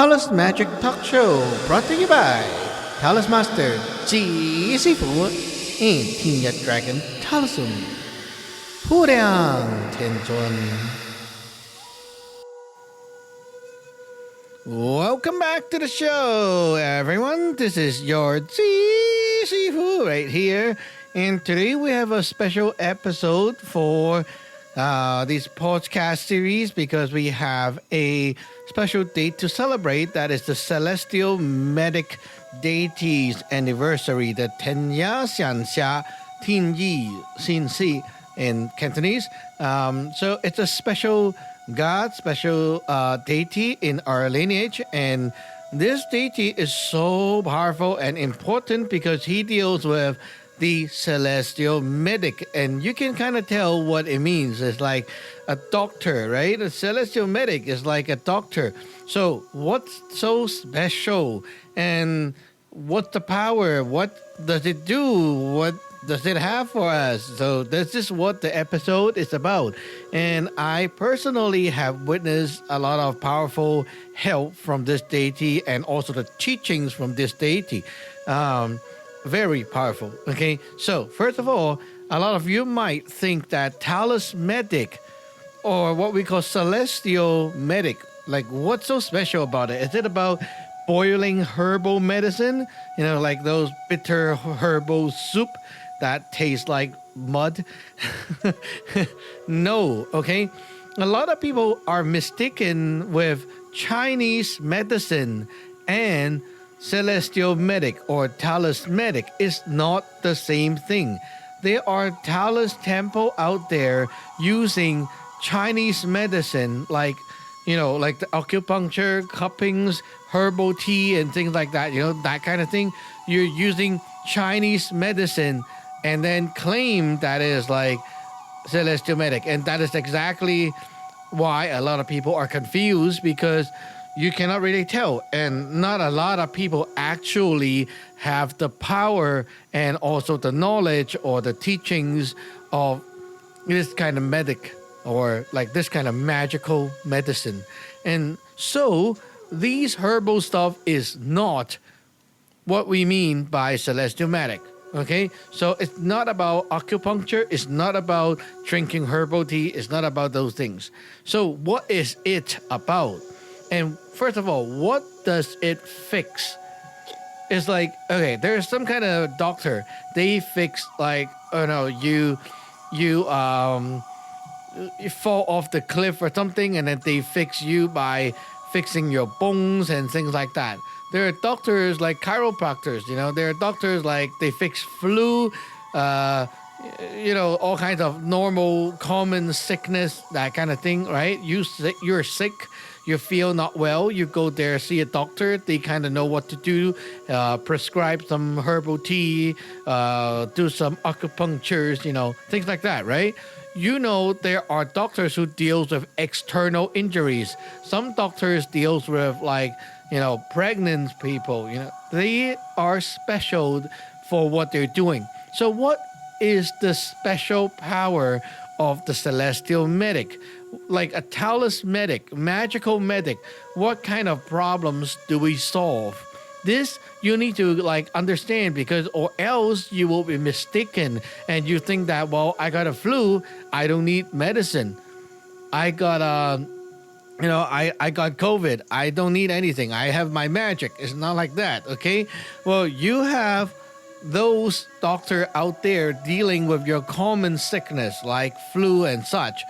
Taoist Magic Talk Show brought to you by Taoist Master Ji Sifu and King Dragon Taoism. Purang Tenjun. Welcome back to the show, everyone. This is your Ji Sifu right here. And today we have a special episode for this podcast series because we have a special date to celebrate. That is the Celestial Medic Deity's anniversary, the Tenya Xianxia Tinyi Xin Si in Cantonese. So it's a special god, special deity in our lineage. And this deity is so powerful and important because he deals with the Celestial Medic, and you can kind of tell what it means. It's like a doctor, right? A Celestial Medic is like a doctor. So what's so special, and what's the power? What does it do? What does it have for us? So this is what the episode is about. And I personally have witnessed a lot of powerful help from this deity and also the teachings from this deity. Very powerful. Okay, so first of all, a lot of you might think that Taoist Medic, or what we call Celestial Medic, like what's so special about it? Is it about boiling herbal medicine? You know, like those bitter herbal soup that tastes like mud? No, okay? A lot of people are mistaken with Chinese medicine and Celestial Medic or Taoist Medic is not the same thing. There are Taoist temple out there using Chinese medicine like the acupuncture, cuppings, herbal tea and things like that, that kind of thing. You're using Chinese medicine and then claim that is like Celestial Medic. And that is exactly why a lot of people are confused, because you cannot really tell, and not a lot of people actually have the power and also the knowledge or the teachings of this kind of medic or like this kind of magical medicine. And so these herbal stuff is not what we mean by Celestial Medic. Okay, so it's not about acupuncture, it's not about drinking herbal tea, it's not about those things. So what is it about? And first of all, what does it fix? It's like, okay, there's some kind of doctor. They fix like, you fall off the cliff or something, and then they fix you by fixing your bones and things like that. There are doctors like chiropractors, there are doctors like they fix flu, all kinds of normal, common sickness, that kind of thing, right? You're sick. You feel not well, you go there, see a doctor. They kind of know what to do, prescribe some herbal tea, do some acupunctures, things like that, right? There are doctors who deals with external injuries. Some doctors deals with pregnant people, They are special for what they're doing. So what is the special power of the Celestial Medic? Like a Taoist medic, magical medic, what kind of problems do we solve? This you need to understand, because or else you will be mistaken and you think that, well, I got a flu, I don't need medicine. I got I got COVID, I don't need anything, I have my magic. It's not like that, okay? Well, you have those doctors out there dealing with your common sickness like flu and such,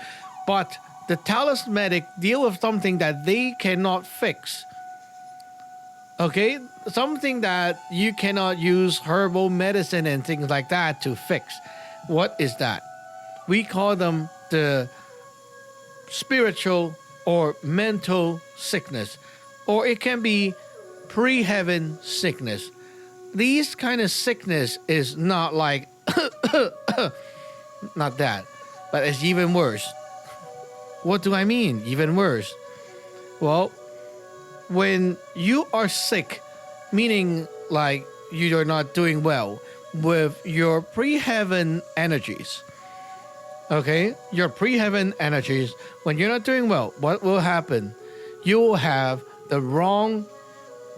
but the Taoist Medic deal with something that they cannot fix. Okay? Something that you cannot use herbal medicine and things like that to fix. What is that? We call them the spiritual or mental sickness. Or it can be pre-heaven sickness. These kind of sickness is not like not that, but it's even worse. What do I mean, even worse? Well, when you are sick, meaning like you're not doing well with your pre-heaven energies, okay? Your pre-heaven energies, when you're not doing well, what will happen? You will have the wrong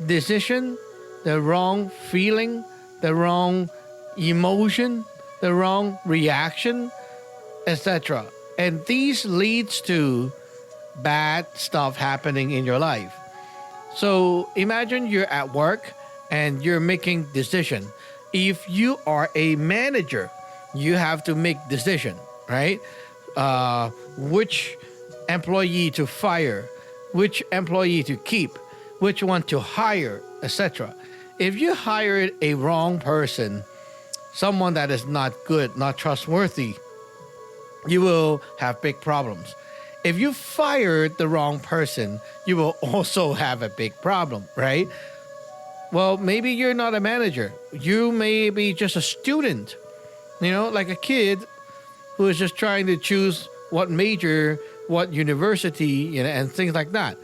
decision, the wrong feeling, the wrong emotion, the wrong reaction, etc. And these leads to bad stuff happening in your life. So imagine you're at work and you're making decision. If you are a manager, you have to make decision, right? Which employee to fire, which employee to keep, which one to hire, etc. If you hired a wrong person, someone that is not good, not trustworthy, you will have big problems. If you fired the wrong person, you will also have a big problem, right? Well, maybe you're not a manager. You may be just a student, like a kid who is just trying to choose what major, what university, and things like that.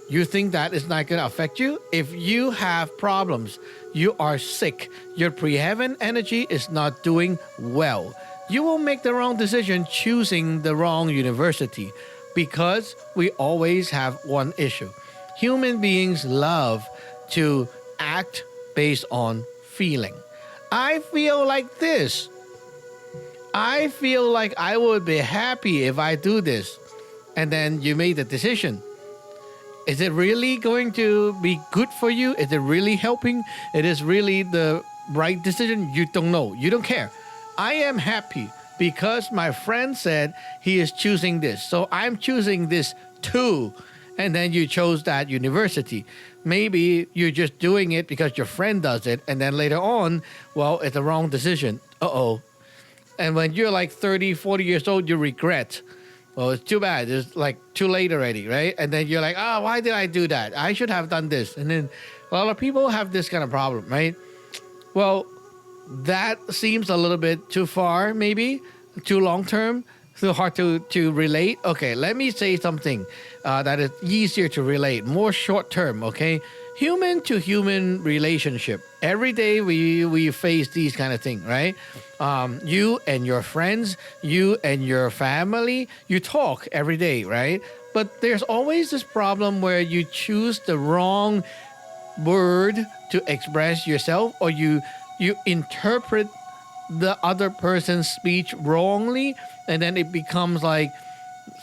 You think that is not going to affect you? If you have problems, you are sick, your pre-heaven energy is not doing well, you will make the wrong decision choosing the wrong university, because we always have one issue. Human beings love to act based on feeling. I feel like this. I feel like I would be happy if I do this. And then you made the decision. Is it really going to be good for you? Is it really helping? It is really the right decision? You don't know. You don't care. I am happy because my friend said he is choosing this. So I'm choosing this too. And then you chose that university. Maybe you're just doing it because your friend does it. And then later on, well, it's the wrong decision. Uh-oh. And when you're like 30, 40 years old, you regret. Well, it's too bad. It's like too late already, right? And then you're like, oh, why did I do that? I should have done this. And then a lot of people have this kind of problem, right? Well, that seems a little bit too far, maybe, too long term, too hard to relate. Okay, let me say something that is easier to relate, more short term, okay? Human to human relationship. Every day we face these kind of things, right? You and your friends, you and your family, you talk every day, right? But there's always this problem where you choose the wrong word to express yourself, or you interpret the other person's speech wrongly, and then it becomes like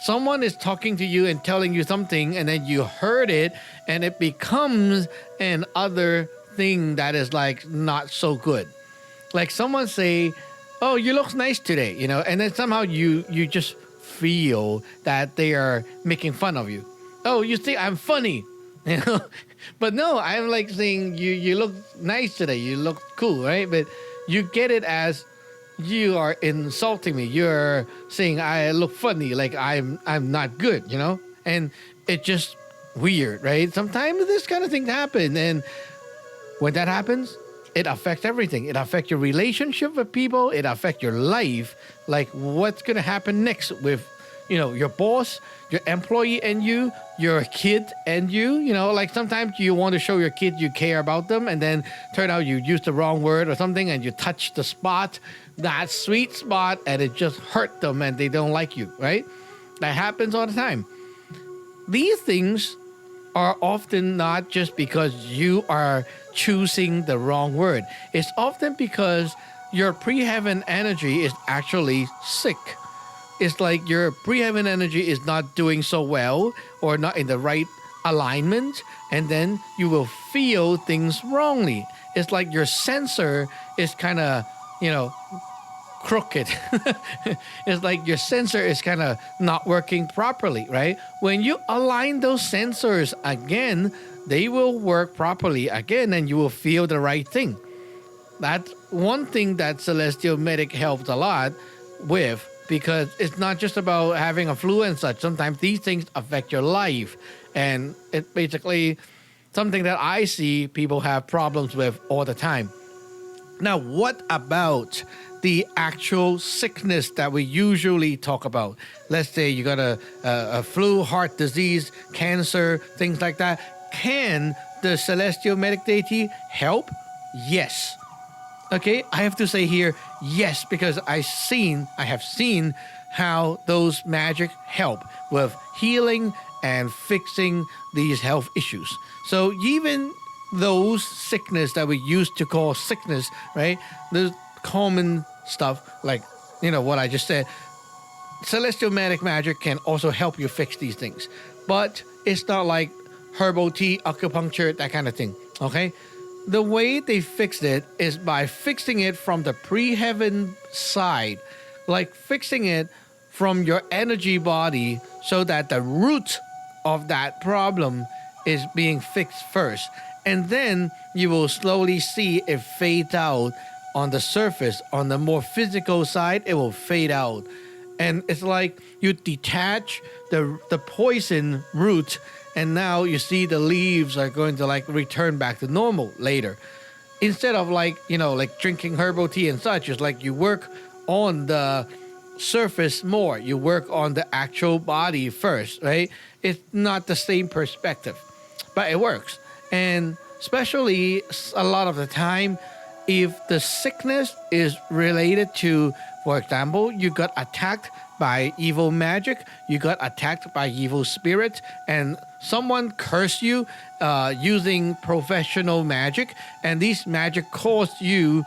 someone is talking to you and telling you something, and then you heard it, and it becomes an other thing that is like not so good. Like someone say, "Oh, you look nice today," and then somehow you just feel that they are making fun of you. Oh, you think I'm funny, but no, I'm like saying you look nice today. You look cool, right? But you get it as you are insulting me. You're saying I look funny, like I'm not good, and it's just weird, right? Sometimes this kind of thing happen, and when that happens, it affects everything. It affects your relationship with people. It affects your life. Like what's gonna happen next with, your boss, your employee, and you, your kid, and you. Like sometimes you want to show your kid you care about them, and then turn out you use the wrong word or something, and you touch the spot, that sweet spot, and it just hurt them, and they don't like you, right? That happens all the time. These things are often not just because you are choosing the wrong word. It's often because your pre-heaven energy is actually sick. It's like your pre-heaven energy is not doing so well, or not in the right alignment, and then you will feel things wrongly. It's like your sensor is kind of, crooked. It's like your sensor is kind of not working properly, right? When you align those sensors again, they will work properly again, and you will feel the right thing. That's one thing that Celestial Medic helps a lot with, because it's not just about having a flu and such. Sometimes these things affect your life, and it's basically something that I see people have problems with all the time. Now, what about the actual sickness that we usually talk about? Let's say you got a flu, heart disease, cancer, things like that. Can the Celestial Medic Deity help? Yes. Okay, I have to say here, yes, because I have seen how those magic help with healing and fixing these health issues. So even those sickness that we used to call sickness, right? The common stuff like, what I just said, Celestial Medic Magic can also help you fix these things. But it's not like herbal tea, acupuncture, that kind of thing, okay? The way they fixed it is by fixing it from the pre-heaven side, like fixing it from your energy body so that the root of that problem is being fixed first. And then you will slowly see it fade out on the surface. On the more physical side, it will fade out. And it's like you detach the poison root, and now you see the leaves are going to like return back to normal later. Instead of like drinking herbal tea and such, it's like you work on the surface more. You work on the actual body first, right? It's not the same perspective, but it works. And especially a lot of the time, if the sickness is related to, for example, you got attacked by evil magic, you got attacked by evil spirits, and someone cursed you using professional magic, and this magic caused you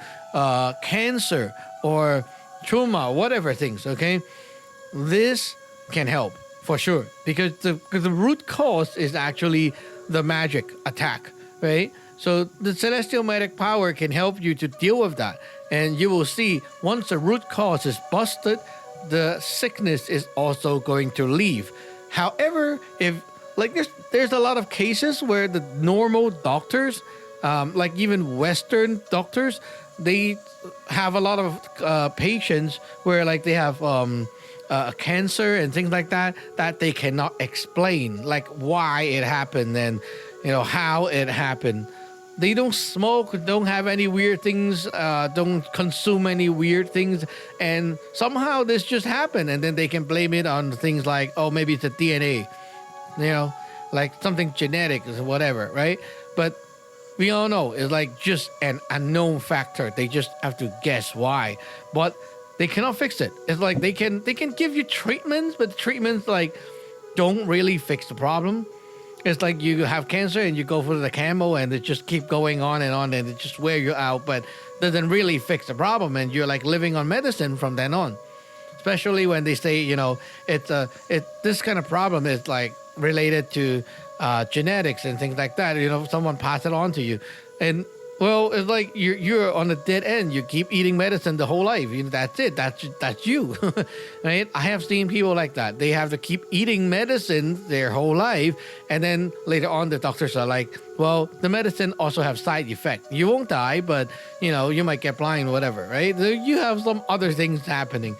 cancer or trauma, whatever things, okay? This can help for sure, because the root cause is actually the magic attack, right? So the celestial medic power can help you to deal with that. And you will see once the root cause is busted, the sickness is also going to leave. However, if like there's a lot of cases where the normal doctors, like even Western doctors, they have a lot of patients where like they have cancer and things like that they cannot explain, like why it happened and how it happened. They don't smoke, don't have any weird things, don't consume any weird things, and somehow this just happened, and then they can blame it on things like, oh, maybe it's a DNA, like something genetic or whatever, right? But we all know it's like just an unknown factor. They just have to guess why, but they cannot fix it. It's like they can give you treatments, but the treatments like don't really fix the problem. It's like you have cancer and you go for the chemo and it just keep going on and it just wear you out, but doesn't really fix the problem, and you're like living on medicine from then on. Especially when they say, this kind of problem is like related to genetics and things like that. Someone pass it on to you, and well, it's like you're on a dead end. You keep eating medicine the whole life. That's it. That's you, right? I have seen people like that. They have to keep eating medicine their whole life, and then later on, the doctors are like, "Well, the medicine also have side effect. You won't die, but you might get blind, whatever, right? You have some other things happening."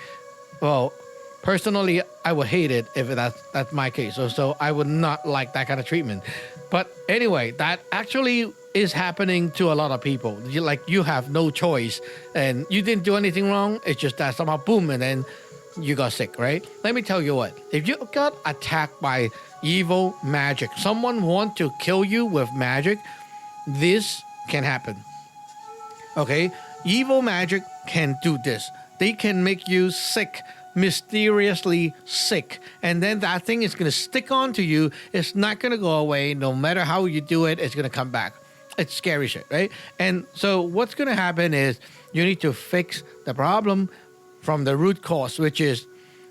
Well, personally, I would hate it if that's my case. So I would not like that kind of treatment. But anyway, that actually is happening to a lot of people. You have no choice, and you didn't do anything wrong. It's just that somehow, boom, and then you got sick, right? Let me tell you what. If you got attacked by evil magic, someone want to kill you with magic, this can happen. Okay? Evil magic can do this. They can make you sick, mysteriously sick, and then that thing is going to stick onto you. It's not going to go away. No matter how you do it, it's going to come back. It's scary shit, right? And so what's going to happen is you need to fix the problem from the root cause, which is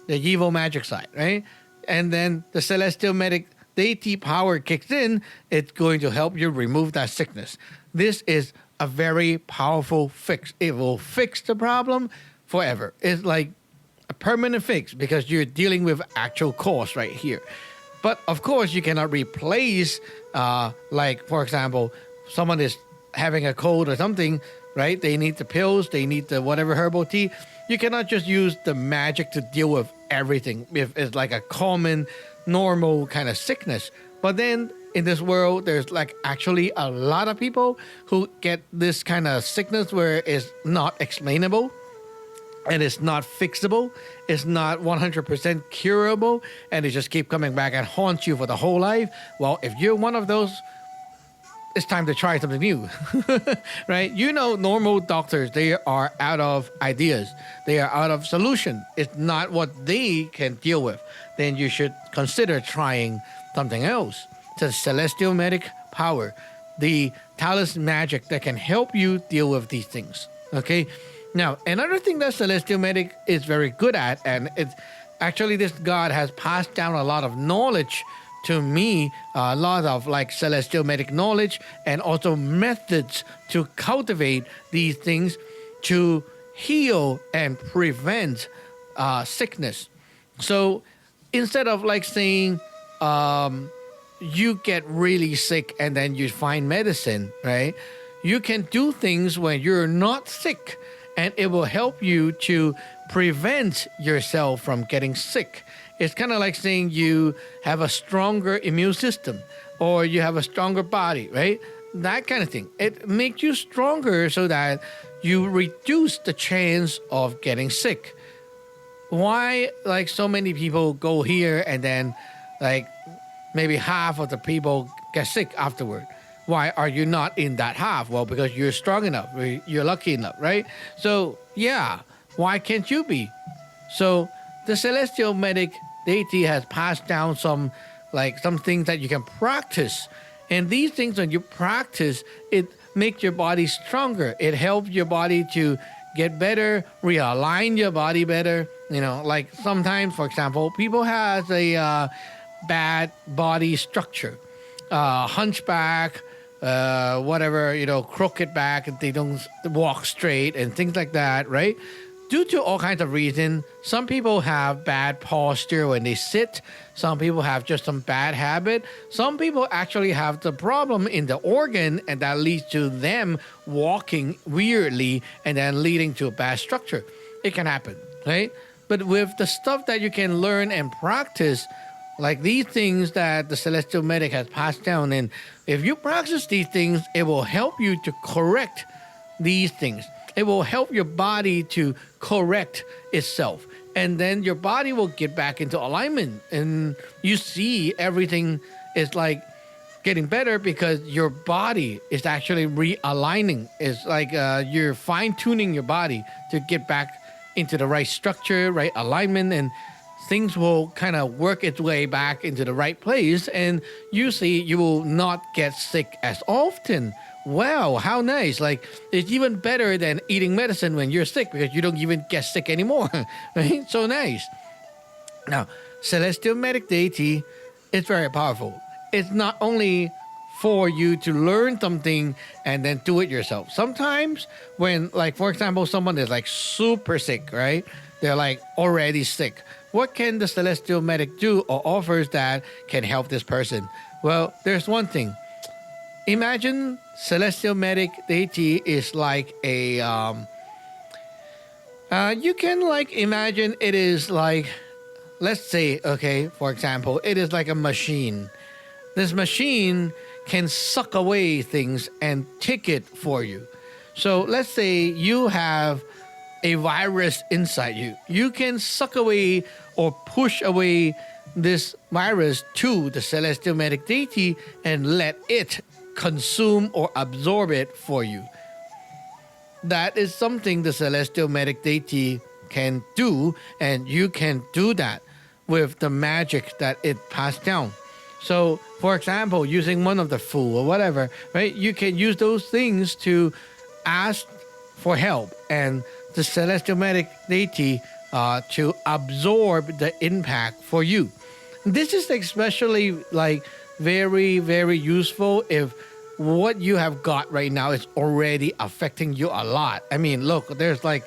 the evil magic side, right? And then the Celestial Medic Deity power kicks in. It's going to help you remove that sickness. This is a very powerful fix. It will fix the problem forever. It's like a permanent fix because you're dealing with actual cause right here. But of course, you cannot replace, like, for example, someone is having a cold or something, right? They need the pills, they need the whatever herbal tea. You cannot just use the magic to deal with everything if it's like a common, normal kind of sickness. But then in this world, there's like actually a lot of people who get this kind of sickness where it's not explainable and it's not fixable, it's not 100% curable, and it just keep coming back and haunt you for the whole life. Well, if you're one of those, it's time to try something new, right? Normal doctors, they are out of ideas. They are out of solution. It's not what they can deal with. Then you should consider trying something else. It's a celestial medic power, the Taoist magic that can help you deal with these things. Okay. Now, another thing that Celestial Medic is very good at, and it's actually this god has passed down a lot of knowledge to me, a lot of like Celestial Medic knowledge and also methods to cultivate these things to heal and prevent sickness. So instead of like saying, you get really sick and then you find medicine, right? You can do things when you're not sick, and it will help you to prevent yourself from getting sick. It's kind of like saying you have a stronger immune system or you have a stronger body, right? That kind of thing. It makes you stronger so that you reduce the chance of getting sick. Why, like, so many people go here and then, like, maybe half of the people get sick afterward? Why are you not in that half? Well, because you're strong enough, you're lucky enough, right? So, yeah, why can't you be? So, the Celestial Medic Deity has passed down some things that you can practice. And these things, when you practice, it makes your body stronger. It helps your body to get better, realign your body better. You know, like sometimes, for example, people have a bad body structure, hunchback, whatever, crooked back, and they don't walk straight and things like that, right? Due to all kinds of reasons, some people have bad posture when they sit. Some people have just some bad habit. Some people actually have the problem in the organ, and that leads to them walking weirdly and then leading to a bad structure. It can happen, right? But with the stuff that you can learn and practice, like these things that the Celestial Medic has passed down, and if you practice these things, it will help you to correct these things. It will help your body to correct itself. And then your body will get back into alignment. And you see everything is like getting better because your body is actually realigning. It's like you're fine-tuning your body to get back into the right structure, right alignment, and things will kind of work its way back into the right place. And usually you will not get sick as often. Wow, how nice. Like, it's even better than eating medicine when you're sick because you don't even get sick anymore, right? So nice. Now, Celestial Medic Deity is very powerful. It's not only for you to learn something and then do it yourself. Sometimes when, like, for example, someone is like super sick, right? They're like already sick. What can the Celestial Medic do or offers that can help this person? Well, there's one thing. Imagine Celestial Medic Deity is like a, you can like imagine it is like, let's say, okay, for example, it is like a machine. This machine can suck away things and take it for you. So let's say you have a virus inside you. You can suck away or push away this virus to the Celestial Medic Deity and let it consume or absorb it for you. That is something the Celestial Medic Deity can do, and you can do that with the magic that it passed down. So, for example, using one of the food or whatever, right? You can use those things to ask for help, and the Celestial Medic Deity to absorb the impact for you. This is especially like very, very useful if what you have got right now is already affecting you a lot. I mean, look, there's like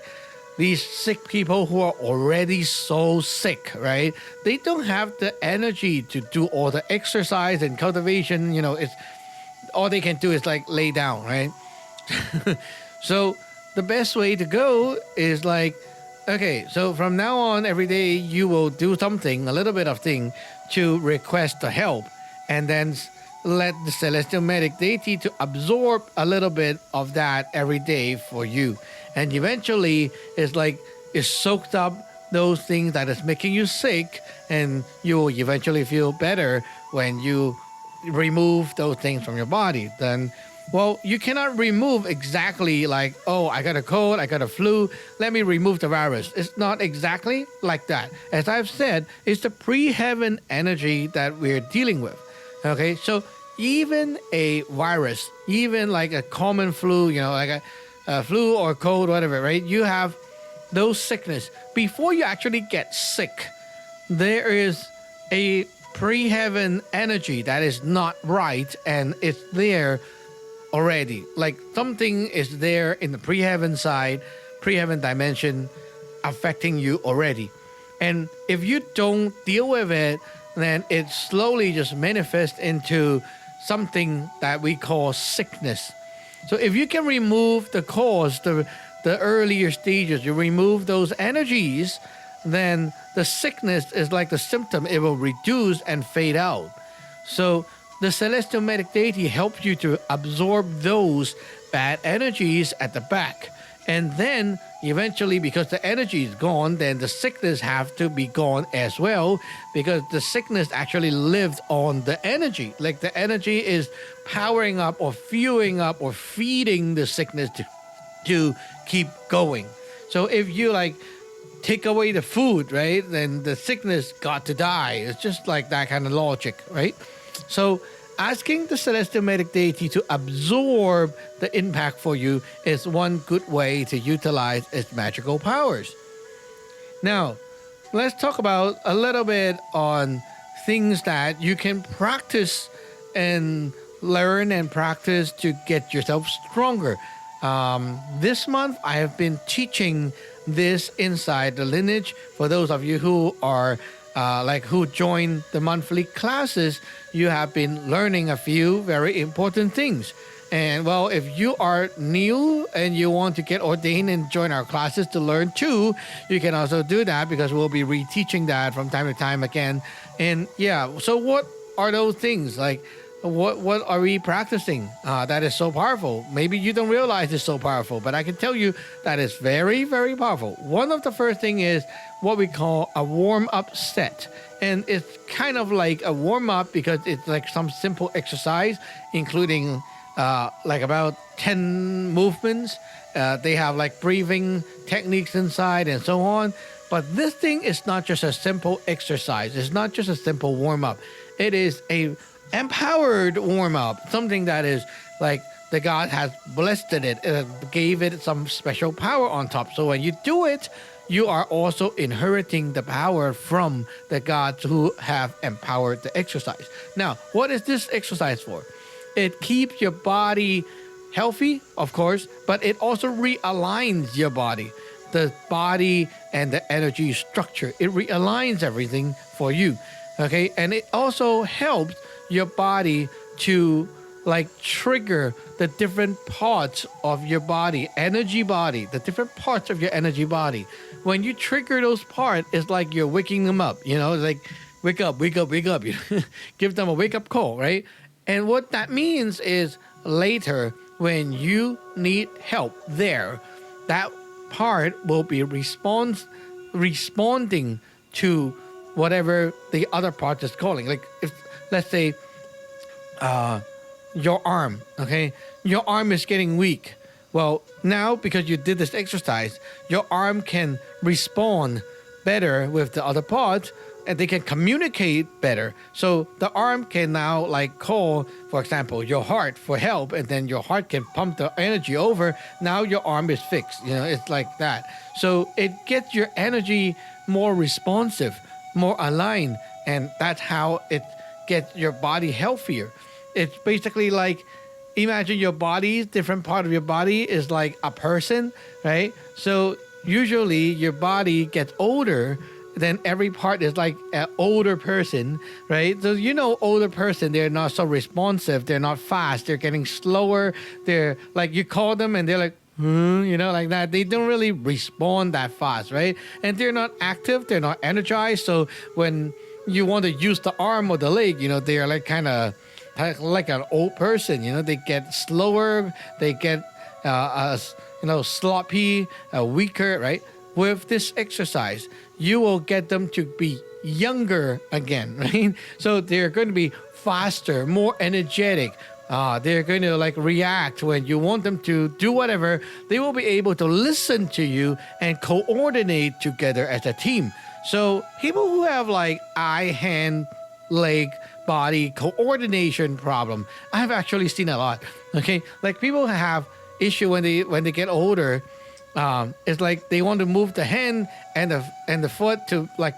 these sick people who are already so sick, right? They don't have the energy to do all the exercise and cultivation. It's all they can do is like lay down, right? So the best way to go is like, okay, so from now on, every day you will do something, a little bit of thing to request the help, and then let the Celestial Medic Deity to absorb a little bit of that every day for you. And eventually, it's soaked up those things that is making you sick, and you will eventually feel better when you remove those things from your body. Then Well, you cannot remove exactly like, oh, I got a cold, I got a flu, let me remove the virus. It's not exactly like that. As I've said, it's the pre-heaven energy that we're dealing with. Okay, so even a virus, even like a common flu, like a flu or cold, whatever, right? You have those sickness. Before you actually get sick, there is a pre-heaven energy that is not right, and it's there already. Like something is there in the pre-heaven side, pre-heaven dimension, affecting you already. And if you don't deal with it, then it slowly just manifests into something that we call sickness. So if you can remove the cause, the earlier stages, you remove those energies, then the sickness is like the symptom. It will reduce and fade out. So the Celestial Medic Deity helps you to absorb those bad energies at the back. And then eventually, because the energy is gone, then the sickness have to be gone as well, because the sickness actually lives on the energy. Like the energy is powering up or fueling up or feeding the sickness to keep going. So if you like take away the food, right, then the sickness got to die. It's just like that kind of logic, right? So asking the Celestial Medic Deity to absorb the impact for you is one good way to utilize its magical powers. Now, let's talk about a little bit on things that you can practice and learn and practice to get yourself stronger. This month, I have been teaching this inside the lineage. For those of you who are who join the monthly classes, you have been learning a few very important things. And well, if you are new and you want to get ordained and join our classes to learn too, you can also do that, because we'll be reteaching that from time to time again. And yeah, so what are those things? Like, what are we practicing that is so powerful? Maybe you don't realize it's so powerful, but I can tell you that it's very, very powerful. One of the first thing is what we call a warm-up set. And it's kind of like a warm-up because it's like some simple exercise, including like about 10 movements. They have like breathing techniques inside and so on. But this thing is not just a simple exercise. It's not just a simple warm-up. It is a empowered warm-up, something that is like the God has blessed it, gave it some special power on top. So when you do it, you are also inheriting the power from the gods who have empowered the exercise. Now, what is this exercise for? It keeps your body healthy, of course, but it also realigns your body, the body and the energy structure. It realigns everything for you, okay? And it also helps your body to like trigger the different parts of your body, the different parts of your energy body. When you trigger those parts, it's like you're waking them up, it's like wake up, give them a wake up call, right? And what that means is later when you need help there, that part will be responding to whatever the other part is calling. Like if, let's say, your arm, okay? Your arm is getting weak. Well, now because you did this exercise, your arm can respond better with the other parts, and they can communicate better. So the arm can now like call, for example, your heart for help, and then your heart can pump the energy over. Now your arm is fixed. It's like that. So it gets your energy more responsive, more aligned, and that's how it gets your body healthier. It's basically like, imagine your body, different part of your body is like a person, right? So usually your body gets older, then every part is like an older person, right? So older person, they're not so responsive, they're not fast, they're getting slower. They're like, you call them and they're like, like that. They don't really respond that fast, right? And they're not active, they're not energized. So when you want to use the arm or the leg, they are like kind of like an old person. They get slower, they get sloppy, weaker, right? With this exercise, you will get them to be younger again, right? So they're going to be faster, more energetic, They're going to like react when you want them to do whatever. They will be able to listen to you and coordinate together as a team. So people who have like eye, hand, leg, body coordination problem, I have actually seen a lot. Okay, like people have issue when they get older. It's like they want to move the hand and the foot to like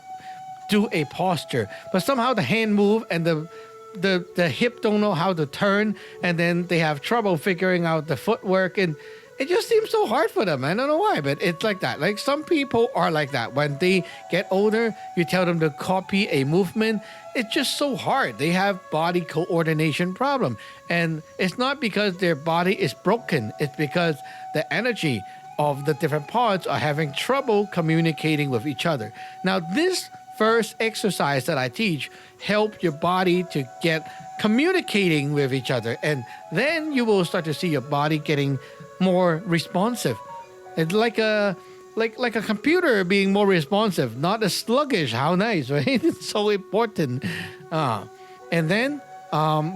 do a posture, but somehow the hand move and the hip don't know how to turn, and then they have trouble figuring out the footwork, and it just seems so hard for them. I don't know why, but it's like that. Like some people are like that. When they get older, you tell them to copy a movement. It's just so hard. They have body coordination problem. And it's not because their body is broken. It's because the energy of the different parts are having trouble communicating with each other. Now, this first exercise that I teach help your body to get communicating with each other. And then you will start to see your body getting more responsive. It's like a computer being more responsive, not as sluggish. How nice, right? It's so important. And then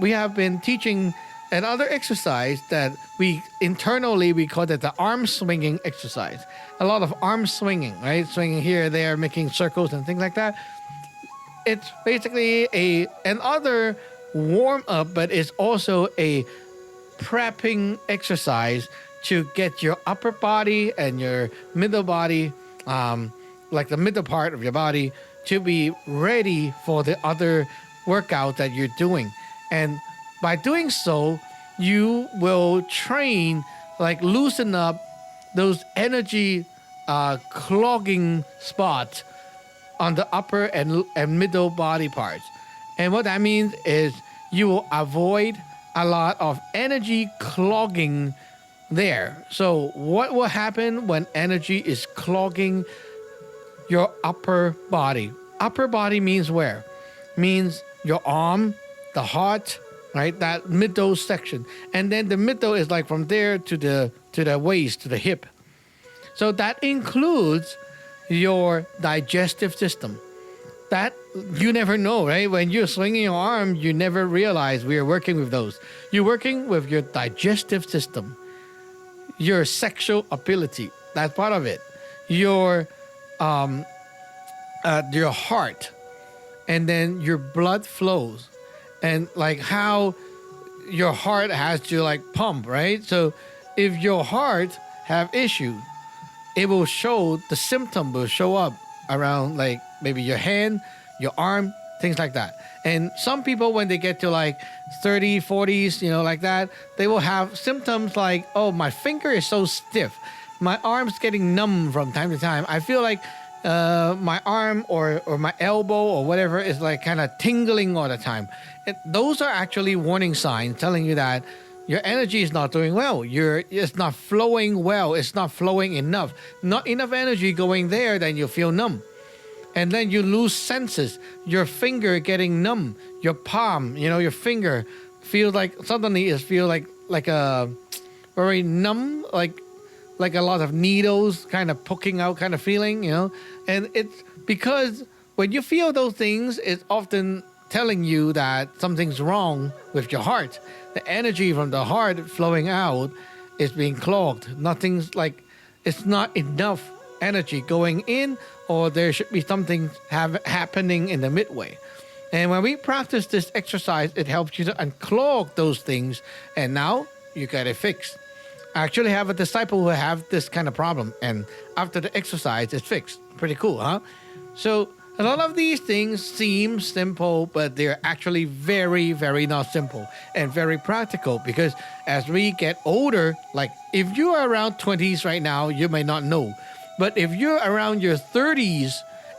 we have been teaching another exercise that we call it the arm swinging exercise. A lot of arm swinging, right? Swinging here, there, making circles and things like that. It's basically another warm up, but it's also a prepping exercise to get your upper body and your middle body, like the middle part of your body, to be ready for the other workout that you're doing. And by doing so, you will train, like loosen up those energy clogging spots on the upper and middle body parts. And what that means is you will avoid a lot of energy clogging there. So what will happen when energy is clogging your upper body? Upper body means where? Means your arm, the heart, right? That middle section. And then the middle is like from there to the waist, to the hip. So that includes your digestive system. That you never know, right? When you're swinging your arm, you never realize we are working with those. You're working with your digestive system, your sexual ability. That's part of it. Your heart, and then your blood flows, and like how your heart has to like pump, right? So if your heart have issue, it will show, the symptom will show up around like maybe your hand, your arm, things like that. And some people, when they get to like 30, 40s, like that, they will have symptoms like, oh, my finger is so stiff. My arm's getting numb from time to time. I feel like my arm or my elbow or whatever is like kind of tingling all the time. Those are actually warning signs telling you that your energy is not doing well. It's not flowing well. It's not flowing enough. Not enough energy going there, then you feel numb. And then you lose senses. Your finger getting numb. Your palm, your finger feels like suddenly it feels like a very numb, like a lot of needles kind of poking out kind of feeling, And it's because when you feel those things, it's often telling you that something's wrong with your heart. The energy from the heart flowing out is being clogged. It's not enough energy going in, or there should be something happening in the midway. And when we practice this exercise, it helps you to unclog those things, and now you get it fixed. I actually have a disciple who have this kind of problem, and after the exercise, it's fixed. Pretty cool, huh? So a lot of these things seem simple, but they're actually very, very not simple and very practical, because as we get older, like if you are around 20s right now, you may not know. But if you're around your 30s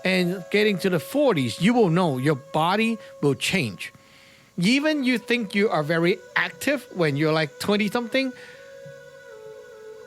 and getting to the 40s, you will know your body will change. Even you think you are very active when you're like 20 something,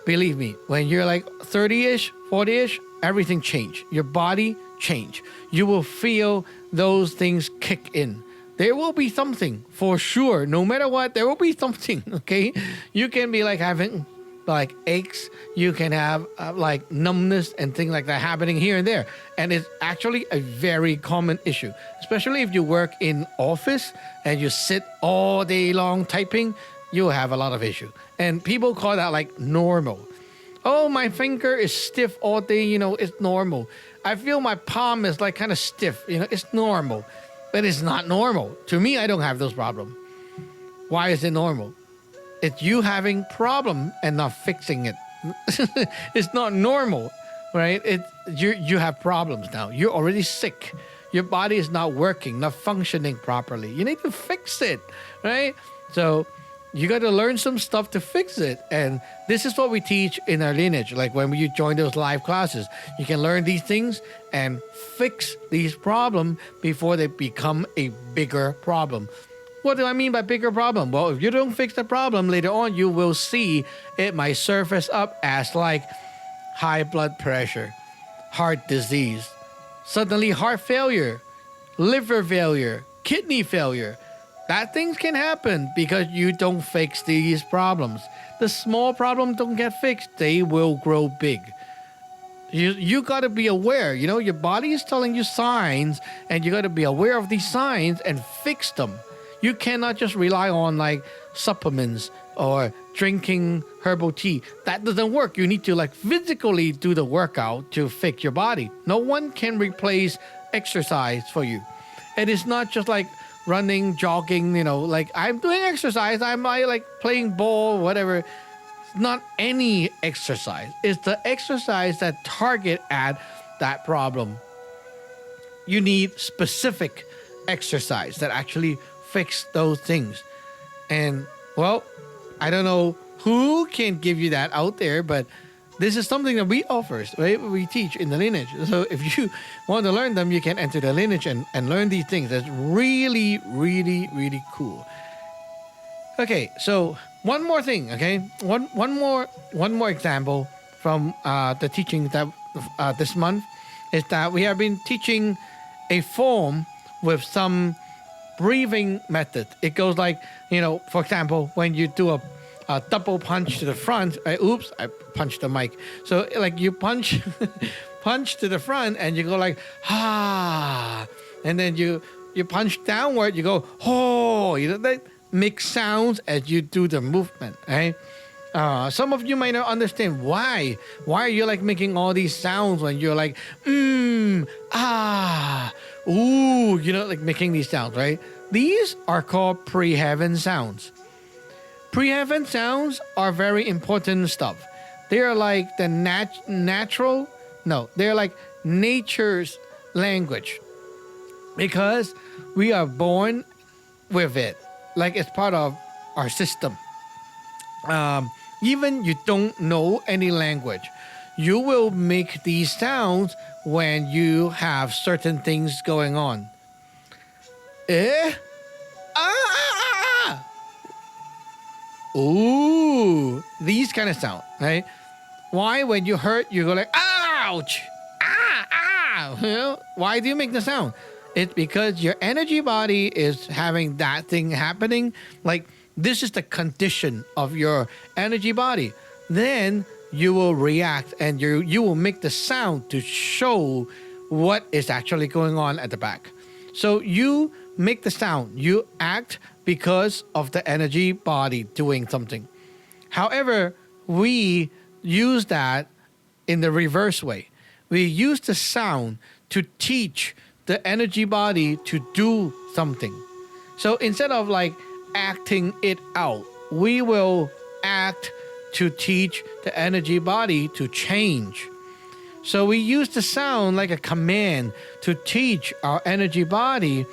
believe me, when you're like 30-ish, 40-ish, everything change. Your body change. You will feel those things kick in. There will be something for sure. No matter what, there will be something, okay? You can be like having like aches. You can have like numbness and things like that happening here and there. And it's actually a very common issue, especially if you work in office and you sit all day long typing. you will have a lot of issue. And people call that like normal. Oh, my finger is stiff all day, it's normal. I feel my palm is like kind of stiff, it's normal. But it's not normal. To me, I don't have those problems. Why is it normal? It's you having problem and not fixing it. It's not normal, right? You have problems now. You're already sick. Your body is not working, not functioning properly. You need to fix it, right? So you got to learn some stuff to fix it. And this is what we teach in our lineage. Like when you join those live classes, you can learn these things and fix these problems before they become a bigger problem. What do I mean by bigger problem? Well, if you don't fix the problem, later on you will see it might surface up as like high blood pressure, heart disease, suddenly heart failure, liver failure, kidney failure. That things can happen because you don't fix these problems. The small problems don't get fixed, they will grow big. You got to be aware, your body is telling you signs, and you got to be aware of these signs and fix them. You cannot just rely on like supplements or drinking herbal tea. That doesn't work. You need to like physically do the workout to fix your body. No one can replace exercise for you. And it's not just like running, jogging, like I'm doing exercise. I'm like playing ball, whatever. It's not any exercise. It's the exercise that target at that problem. You need specific exercise that actually fix those things. And well, I don't know who can give you that out there, but this is something that we offer, right? We teach in the lineage. So if you want to learn them, you can enter the lineage and learn these things. That's really, really, really cool. Okay, so one more thing, okay? One more example from the teaching that this month is that we have been teaching a form with some breathing method. It goes like, for example, when you do a double punch to the front, I punched the mic. So like you punch to the front and you go like, ah, and then you punch downward, you go, oh, that make sounds as you do the movement, right? Some of you might not understand why are you like making all these sounds when you're like, ah, ooh, like making these sounds, right? These are called pre-heaven sounds. Pre-heaven sounds are very important stuff. They are like the they're like nature's language, because we are born with it, like it's part of our system. Even you don't know any language, you will make these sounds when you have certain things going on. Ooh, these kind of sound, right? Why, when you hurt, you go like, ouch, why do you make the sound? It's because your energy body is having that thing happening. Like, this is the condition of your energy body. Then you will react and you will make the sound to show what is actually going on at the back. So you make the sound, you act because of the energy body doing something. However, we use that in the reverse way. We use the sound to teach the energy body to do something. So instead of like acting it out, we will act to teach the energy body to change. So we use the sound like a command to teach our energy body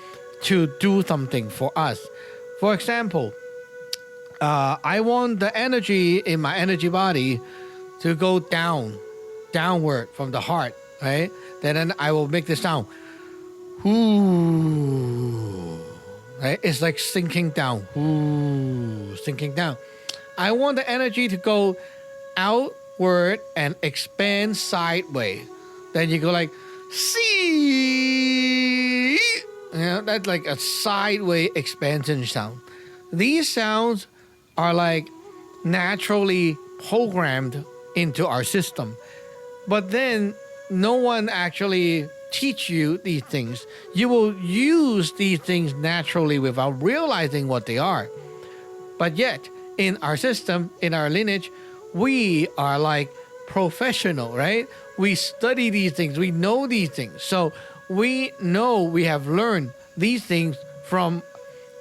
to do something for us. For example, I want the energy in my energy body to go downward from the heart, right? Then I will make the sound, ooh, right? It's like sinking down, ooh, sinking down. I want the energy to go outward and expand sideways. Then you go like, see, that's like a sideways expansion sound. These sounds are like naturally programmed into our system. But then no one actually teach you these things. You will use these things naturally without realizing what they are. But yet, in our system, in our lineage, we are like professional, right? We study these things, we know these things. So we know, we have learned these things from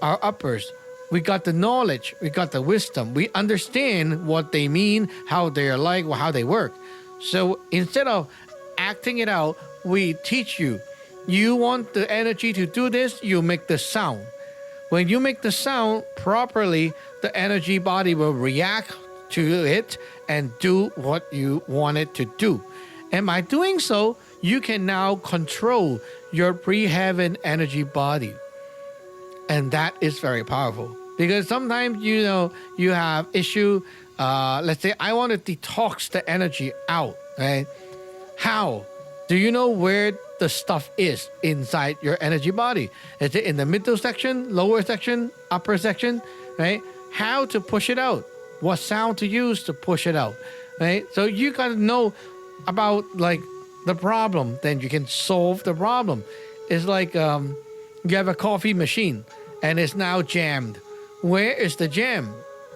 our uppers. We got the knowledge, we got the wisdom, we understand what they mean, how they're like, how they work. So instead of acting it out, we teach you. You want the energy to do this, you make the sound. When you make the sound properly, the energy body will react to it and do what you want it to do. And by doing so, you can now control your pre-heaven energy body. And that is very powerful. Because sometimes, you have issue. Let's say I want to detox the energy out, right? How? Do you know where the stuff is inside your energy body? Is it in the middle section, lower section, upper section, right? How to push it out? What sound to use to push it out, right? So you got to know about like the problem, then you can solve the problem. It's like you have a coffee machine and it's now jammed. Where is the jam?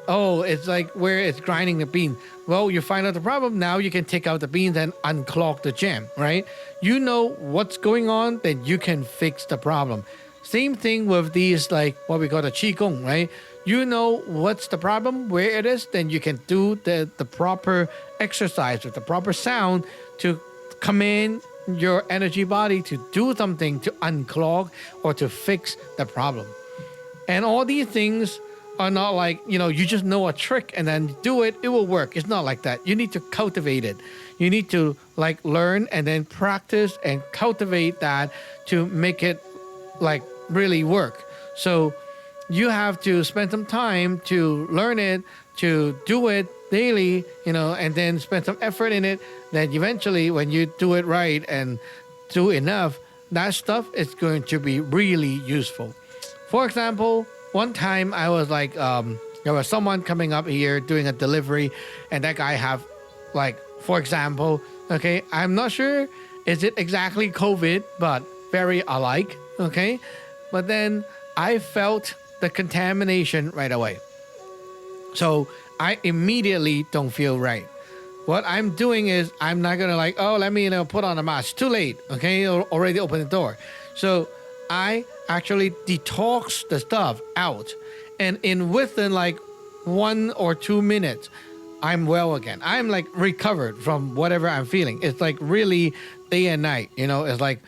Oh, it's like where it's grinding the bean. Well, you find out the problem. Now you can take out the beans and unclog the jam, right? You know what's going on, then you can fix the problem. Same thing with these, like what we call the Qigong, right? You know what's the problem, where it is, then you can do the proper exercise with the proper sound to command your energy body to do something to unclog or to fix the problem. And all these things are not like, you just know a trick and then do it, it will work. It's not like that. You need to cultivate it. You need to like learn and then practice and cultivate that to make it like really work. So you have to spend some time to learn it, to do it daily, and then spend some effort in it. Then eventually when you do it right and do enough, that stuff is going to be really useful. For example, one time I was like, there was someone coming up here doing a delivery, and that guy have like, for example, okay, I'm not sure, is it exactly COVID, but very alike, okay? But then I felt the contamination right away. So I immediately don't feel right. What I'm doing is I'm not gonna like, oh, let me put on a mask. Too late, okay? Already open the door. So I actually detox the stuff out, and within like 1 or 2 minutes, I'm well again. I'm like recovered from whatever I'm feeling. It's like really day and night. It's like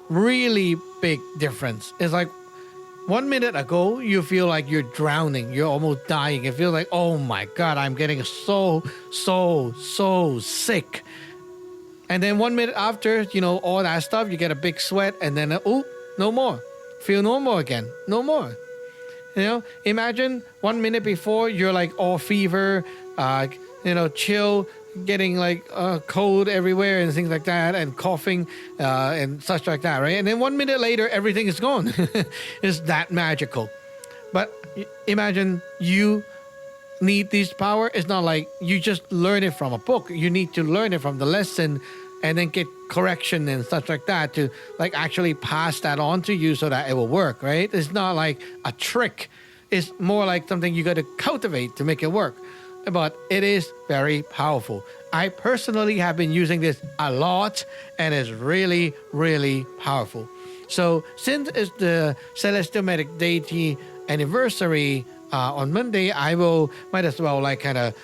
really big difference. It's like 1 minute ago, you feel like you're drowning. You're almost dying. It feels like, oh my God, I'm getting so sick. And then 1 minute after, all that stuff, you get a big sweat, and then, no more. Feel normal again. No more. Imagine 1 minute before, you're like all fever, chill, getting like cold everywhere and things like that, and coughing and such like that, right? And then 1 minute later, everything is gone. It's that magical. But imagine you need this power. It's not like you just learn it from a book. You need to learn it from the lesson and then get correction and such like that to like actually pass that on to you so that it will work, right? It's not like a trick. It's more like something you got to cultivate to make it work. But it is very powerful. I personally have been using this a lot, and it's really, really powerful. So since it's the Celestial Medic Deity anniversary on Monday, I might as well like kind of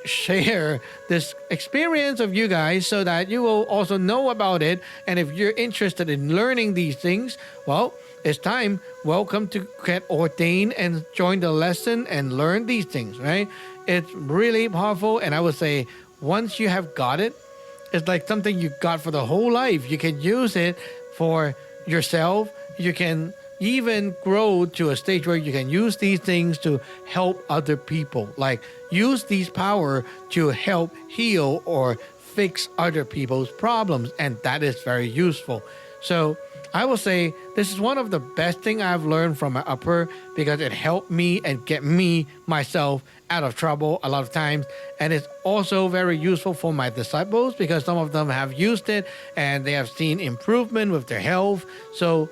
share this experience of you guys so that you will also know about it. And if you're interested in learning these things, well, it's time. Welcome to get ordained and join the lesson and learn these things, right? It's really powerful. And I would say once you have got it, it's like something you got for the whole life. You can use it for yourself. You can even grow to a stage where you can use these things to help other people. Like use these power to help heal or fix other people's problems. And that is very useful. So I will say this is one of the best things I've learned from my upper, because it helped me and get me myself out of trouble a lot of times. And it's also very useful for my disciples because some of them have used it and they have seen improvement with their health. So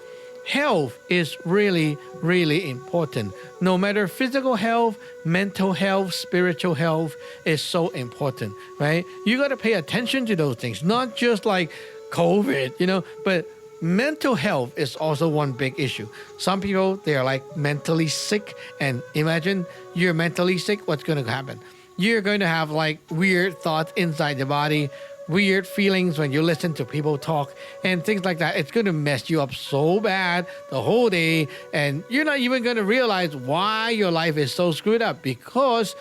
health is really, really important. No matter physical health, mental health, spiritual health is so important, right? You got to pay attention to those things, not just like COVID, but mental health is also one big issue. Some people, they are like mentally sick, and imagine you're mentally sick, what's going to happen? You're going to have like weird thoughts inside the body, weird feelings when you listen to people talk and things like that. It's going to mess you up so bad the whole day, and you're not even going to realize why your life is so screwed up, because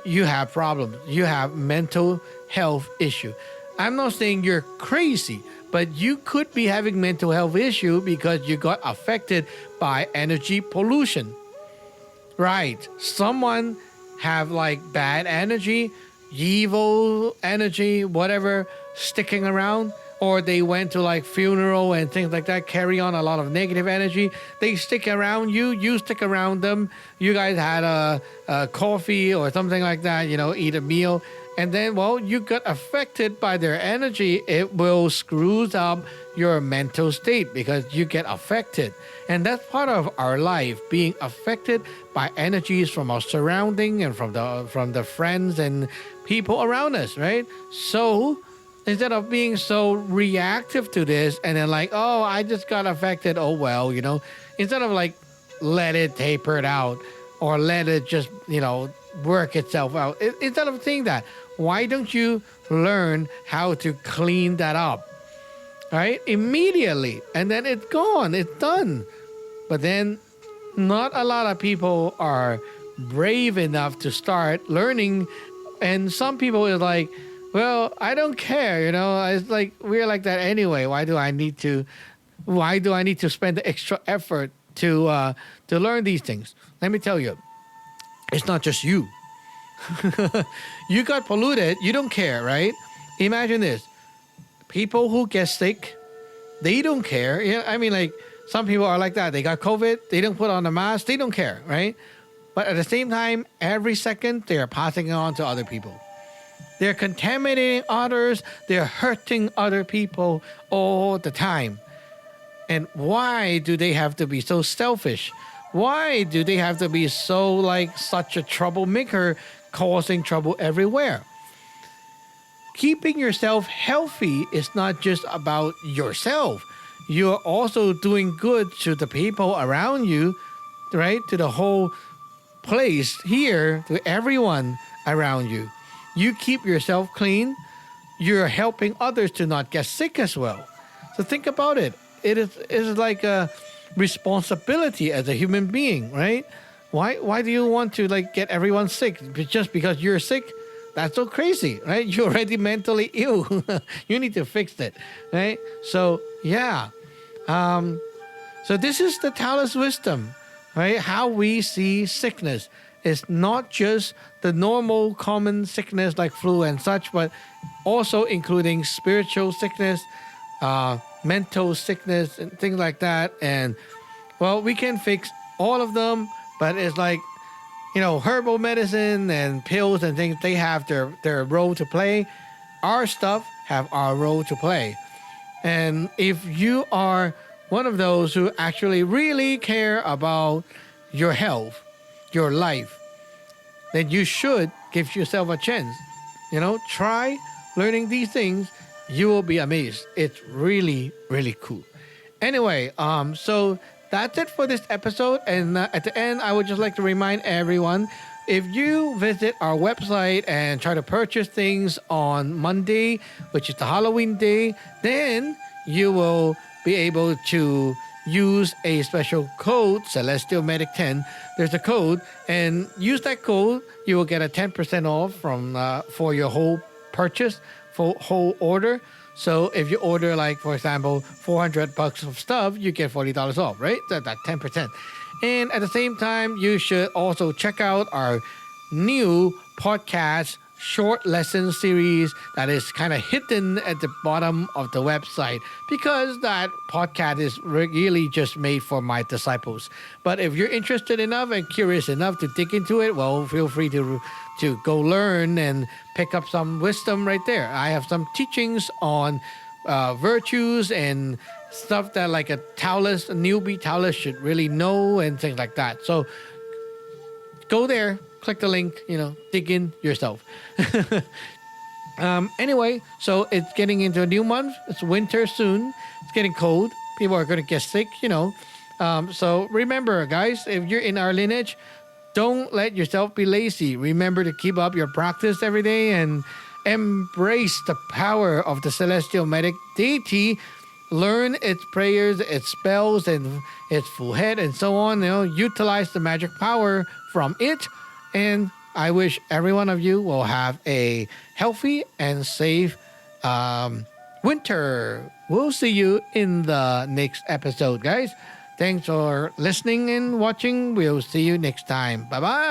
you have problems. You have mental health issue. I'm not saying you're crazy, but you could be having mental health issue because you got affected by energy pollution. Right. Someone have like bad energy, evil energy, whatever, sticking around, or they went to like funeral and things like that, carry on a lot of negative energy. They stick around you, you stick around them. You guys had a coffee or something like that, eat a meal. And then, well, you got affected by their energy. It will screws up your mental state because you get affected. And that's part of our life, being affected by energies from our surrounding and from the friends and people around us, right? So instead of being so reactive to this and then like, oh, I just got affected, oh well, instead of like let it taper it out or let it just, work itself out. Instead of saying that, why don't you learn how to clean that up, right? Immediately. And then it's gone, it's done. But then not a lot of people are brave enough to start learning. And some people is like, well, I don't care, it's like, we're like that anyway. Why do I need to spend the extra effort to learn these things? Let me tell you, it's not just you. You got polluted, you don't care, right? Imagine this. People who get sick, they don't care. Like some people are like that. They got COVID, they don't put on the mask, they don't care, right? But at the same time, every second, they are passing it on to other people. They're contaminating others, they're hurting other people all the time. And why do they have to be so selfish? Why do they have to be so like such a troublemaker, causing trouble everywhere? Keeping yourself healthy is not just about yourself. You're also doing good to the people around you, right? To the whole place here, to everyone around you. You keep yourself clean, you're helping others to not get sick as well. So think about it. It is like a responsibility as a human being, right? Why do you want to like get everyone sick just because you're sick? That's so crazy, right? You're already mentally ill. You need to fix it, right? So yeah. So this is the Taoist wisdom, right? How we see sickness is not just the normal common sickness like flu and such, but also including spiritual sickness, mental sickness and things like that. And well, we can fix all of them, but it's like, herbal medicine and pills and things, they have their role to play. Our stuff have our role to play. And if you are one of those who actually really care about your health, your life, then you should give yourself a chance. Try learning these things. You will be amazed. It's really, really cool. Anyway, so that's it for this episode. And at the end, I would just like to remind everyone, if you visit our website and try to purchase things on Monday, which is the Halloween day, then you will be able to use a special code, Celestial Medic 10. There's a code, and use that code. You will get a 10% off for your whole purchase, for whole order. So if you order, like, for example, $400 of stuff, you get $40 off, right? That's 10%. And at the same time, you should also check out our new podcast short lesson series that is kind of hidden at the bottom of the website, because that podcast is really just made for my disciples. But if you're interested enough and curious enough to dig into it, well, feel free to go learn and pick up some wisdom right there. I have some teachings on virtues and stuff that like a Taoist, a newbie Taoist should really know and things like that. So go there, click the link, dig in yourself. Anyway, so it's getting into a new month. It's winter soon. It's getting cold. People are going to get sick. So remember, guys, if you're in our lineage, don't let yourself be lazy. Remember to keep up your practice every day and embrace the power of the Celestial Medic Deity. Learn its prayers, its spells, and its full head, and so on. Utilize the magic power from it. And I wish every one of you will have a healthy and safe winter. We'll see you in the next episode, guys. Thanks for listening and watching. We'll see you next time. Bye-bye.